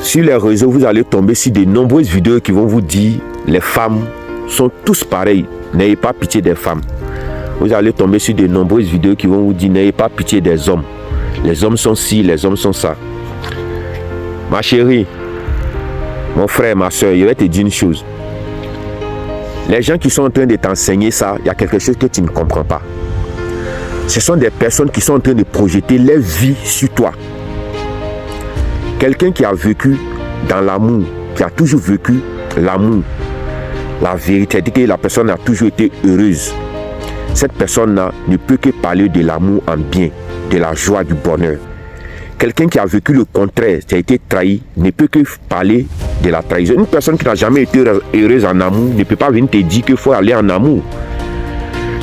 Sur les réseaux, vous allez tomber sur de nombreuses vidéos qui vont vous dire les femmes sont tous pareilles. N'ayez pas pitié des femmes. Vous allez tomber sur de nombreuses vidéos qui vont vous dire n'ayez pas pitié des hommes. Les hommes sont ci, les hommes sont ça. Ma chérie, mon frère, ma soeur, je vais te dire une chose. Les gens qui sont en train de t'enseigner ça, il y a quelque chose que tu ne comprends pas. Ce sont des personnes qui sont en train de projeter leur vie sur toi. Quelqu'un qui a vécu dans l'amour, qui a toujours vécu l'amour, la vérité, c'est que la personne a toujours été heureuse. Cette personne-là ne peut que parler de l'amour en bien, de la joie, du bonheur. Quelqu'un qui a vécu le contraire, qui a été trahi, ne peut que parler de la trahison. Une personne qui n'a jamais été heureuse en amour ne peut pas venir te dire qu'il faut aller en amour.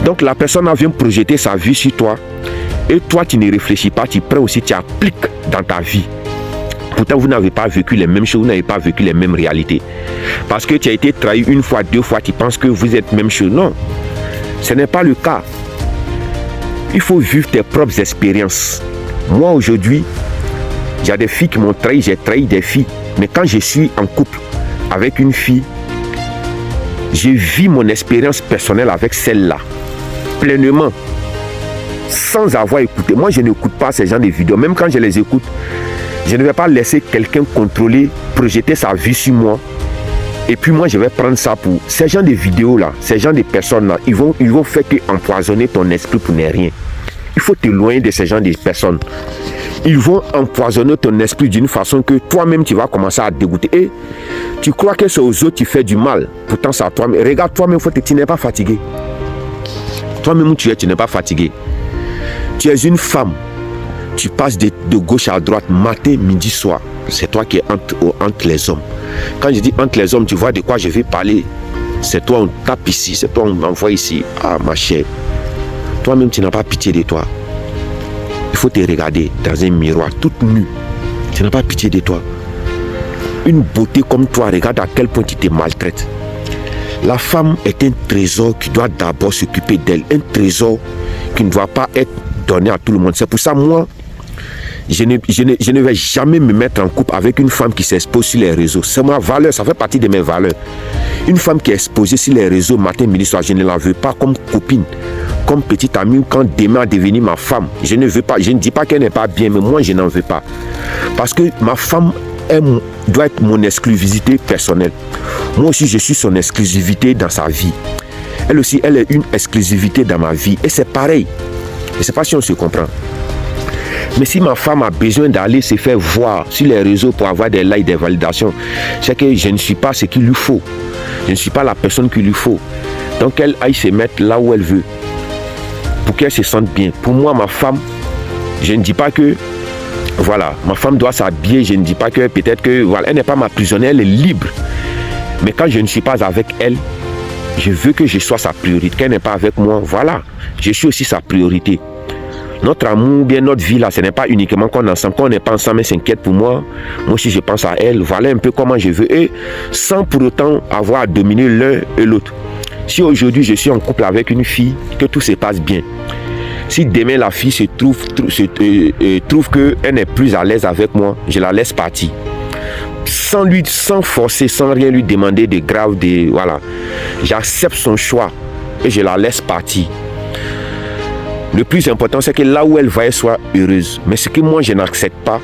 Donc la personne vient projeter sa vie sur toi et toi tu ne réfléchis pas, tu prends aussi, tu appliques dans ta vie. Pourtant vous n'avez pas vécu les mêmes choses, vous n'avez pas vécu les mêmes réalités. Parce que tu as été trahi une fois, deux fois, tu penses que vous êtes même chose. Non, ce n'est pas le cas. Il faut vivre tes propres expériences. Moi aujourd'hui, il y a des filles qui m'ont trahi, j'ai trahi des filles. Mais quand je suis en couple avec une fille, je vis mon expérience personnelle avec celle-là, pleinement, sans avoir écouté. Moi, je n'écoute pas ces gens de vidéos. Même quand je les écoute, je ne vais pas laisser quelqu'un contrôler, projeter sa vie sur moi. Et puis moi, je vais prendre ça pour... Ces gens de vidéos-là, ces gens de personnes-là, ils vont faire que empoisonner ton esprit pour ne rien. Il faut t'éloigner de ces gens de personnes. Ils vont empoisonner ton esprit d'une façon que toi-même, tu vas commencer à dégoûter. Et tu crois que c'est aux autres qui fait du mal. Pourtant, c'est à toi-même. Regarde, toi-même, tu n'es pas fatigué. Toi-même, tu n'es pas fatigué. Tu es une femme. Tu passes de gauche à droite, matin, midi, soir. C'est toi qui es entre les hommes. Quand je dis entre les hommes, tu vois de quoi je vais parler. C'est toi, on tape ici. C'est toi, on envoie ici. Ah, ma chère. Toi-même, tu n'as pas pitié de toi. Il faut te regarder dans un miroir, toute nue. Tu n'as pas pitié de toi. Une beauté comme toi, regarde à quel point tu te maltraites. La femme est un trésor qui doit d'abord s'occuper d'elle. Un trésor qui ne doit pas être donné à tout le monde. C'est pour ça, moi, je ne vais jamais me mettre en couple avec une femme qui s'expose sur les réseaux. C'est ma valeur, ça fait partie de mes valeurs. Une femme qui est exposée sur les réseaux matin, midi, soir, je ne la veux pas comme copine, comme petite amie, quand demain à devenir ma femme. Je ne veux pas, je ne dis pas qu'elle n'est pas bien, mais moi je n'en veux pas. Parce que ma femme doit être mon exclusivité personnelle. Moi aussi je suis son exclusivité dans sa vie. Elle aussi, elle est une exclusivité dans ma vie. Et c'est pareil. Je ne sais pas si on se comprend. Mais si ma femme a besoin d'aller se faire voir sur les réseaux pour avoir des likes, des validations, c'est que je ne suis pas ce qu'il lui faut. Je ne suis pas la personne qu'il lui faut. Donc elle aille se mettre là où elle veut. Pour qu'elle se sente bien. Pour moi, ma femme, je ne dis pas que, voilà, ma femme doit s'habiller. Je ne dis pas que peut-être que, voilà, elle n'est pas ma prisonnière, elle est libre. Mais quand je ne suis pas avec elle, je veux que je sois sa priorité. Qu'elle n'est pas avec moi, voilà, je suis aussi sa priorité. Notre amour, bien notre vie là, ce n'est pas uniquement qu'on est ensemble. Quand on n'est pas ensemble, elle s'inquiète pour moi. Moi aussi, je pense à elle. Voilà un peu comment je veux. Et sans pour autant avoir à dominer l'un et l'autre. Si aujourd'hui, je suis en couple avec une fille, que tout se passe bien. Si demain, la fille trouve qu'elle n'est plus à l'aise avec moi, je la laisse partir. Sans forcer, sans rien lui demander de grave, voilà. J'accepte son choix et je la laisse partir. Le plus important, c'est que là où elle va, elle soit heureuse. Mais ce que moi, je n'accepte pas,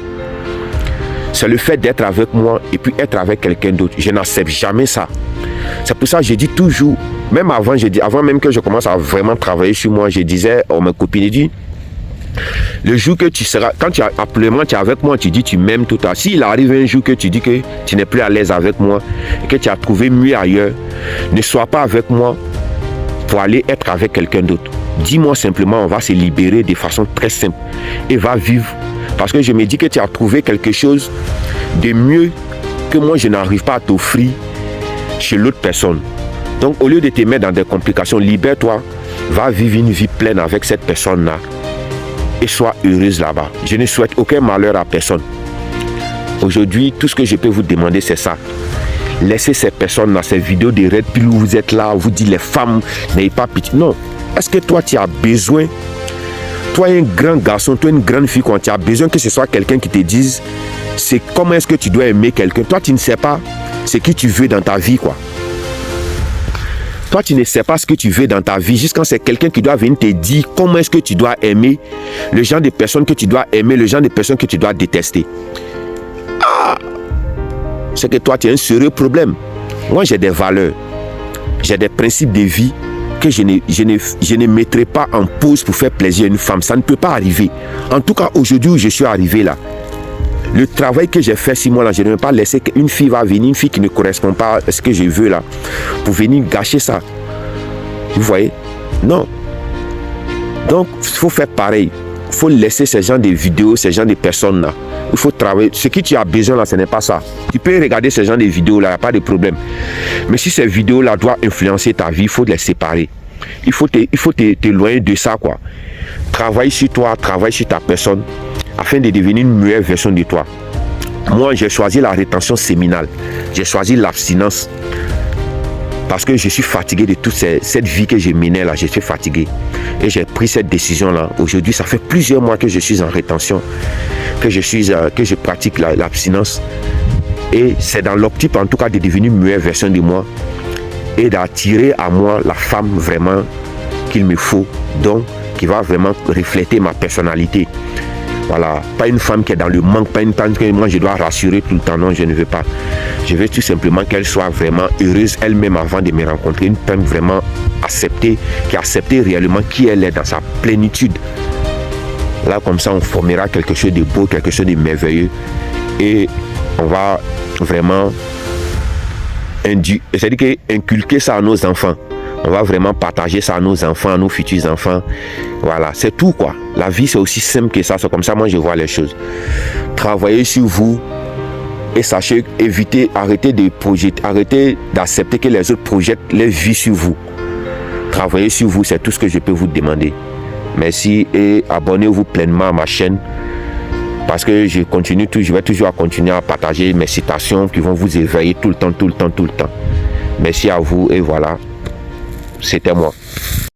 c'est le fait d'être avec moi et puis être avec quelqu'un d'autre. Je n'accepte jamais ça. C'est pour ça que je dis toujours, même avant même que je commence à vraiment travailler sur moi, je disais à mes copines, je dis, le jour que tu seras, quand tu es avec moi, tu dis tu m'aimes tout à l'heure. S'il arrive un jour que tu dis que tu n'es plus à l'aise avec moi et que tu as trouvé mieux ailleurs, ne sois pas avec moi pour aller être avec quelqu'un d'autre. Dis-moi simplement, on va se libérer de façon très simple et va vivre. Parce que je me dis que tu as trouvé quelque chose de mieux que moi je n'arrive pas à t'offrir chez l'autre personne. Donc au lieu de te mettre dans des complications, libère-toi, va vivre une vie pleine avec cette personne-là et sois heureuse là-bas. Je ne souhaite aucun malheur à personne. Aujourd'hui, tout ce que je peux vous demander, c'est ça. Laissez ces personnes-là, ces vidéos de Red Pill où vous êtes là, où vous dites les femmes, n'ayez pas pitié. Non. Est-ce que toi, tu as besoin, toi un grand garçon, toi une grande fille, quand tu as besoin que ce soit quelqu'un qui te dise c'est comment est-ce que tu dois aimer quelqu'un. Toi, tu ne sais pas ce que tu veux dans ta vie, quoi. Toi, tu ne sais pas ce que tu veux dans ta vie jusqu'à c'est quelqu'un qui doit venir te dire comment est-ce que tu dois aimer, le genre de personnes que tu dois aimer, le genre de personnes que tu dois détester. Ah, c'est que toi, tu as un sérieux problème. Moi, j'ai des valeurs, j'ai des principes de vie que je ne mettrai pas en pause pour faire plaisir à une femme. Ça ne peut pas arriver. En tout cas, aujourd'hui où je suis arrivé là, le travail que j'ai fait 6 mois là, je ne vais pas laisser qu'une fille va venir, une fille qui ne correspond pas à ce que je veux là, pour venir gâcher ça. Vous voyez? Non. Donc, il faut faire pareil. Il faut laisser ces gens de vidéos, ces gens de personnes là. Il faut travailler. Ce que tu as besoin là, ce n'est pas ça. Tu peux regarder ces gens de vidéos là, il n'y a pas de problème. Mais si ces vidéos là doivent influencer ta vie, il faut les séparer. Il faut t'éloigner de ça, quoi. Travaille sur toi, travaille sur ta personne, afin de devenir une meilleure version de toi. Moi, j'ai choisi la rétention séminale. J'ai choisi l'abstinence. Parce que je suis fatigué de toute cette vie que je menais là. Je suis fatigué. Et j'ai pris cette décision là. Aujourd'hui, ça fait plusieurs mois que je suis en rétention. Que je pratique l'abstinence. Et c'est dans l'optique en tout cas de devenir une meilleure version de moi. Et d'attirer à moi la femme vraiment qu'il me faut. Donc, qui va vraiment refléter ma personnalité. Voilà, pas une femme qui est dans le manque, pas une femme que moi je dois rassurer tout le temps. Non, je ne veux pas. Je veux tout simplement qu'elle soit vraiment heureuse elle-même avant de me rencontrer. Une femme vraiment acceptée, qui a accepté réellement qui elle est dans sa plénitude. Là, comme ça, on formera quelque chose de beau, quelque chose de merveilleux. Et on va vraiment c'est-à-dire inculquer ça à nos enfants. On va vraiment partager ça à nos enfants, à nos futurs enfants. Voilà, c'est tout, quoi. La vie, c'est aussi simple que ça. C'est comme ça, moi, je vois les choses. Travaillez sur vous et sachez, arrêtez de projeter, arrêtez d'accepter que les autres projettent leur vie sur vous. Travaillez sur vous, c'est tout ce que je peux vous demander. Merci et abonnez-vous pleinement à ma chaîne. Parce que je vais toujours continuer à partager mes citations qui vont vous éveiller tout le temps. Merci à vous et voilà. C'était moi.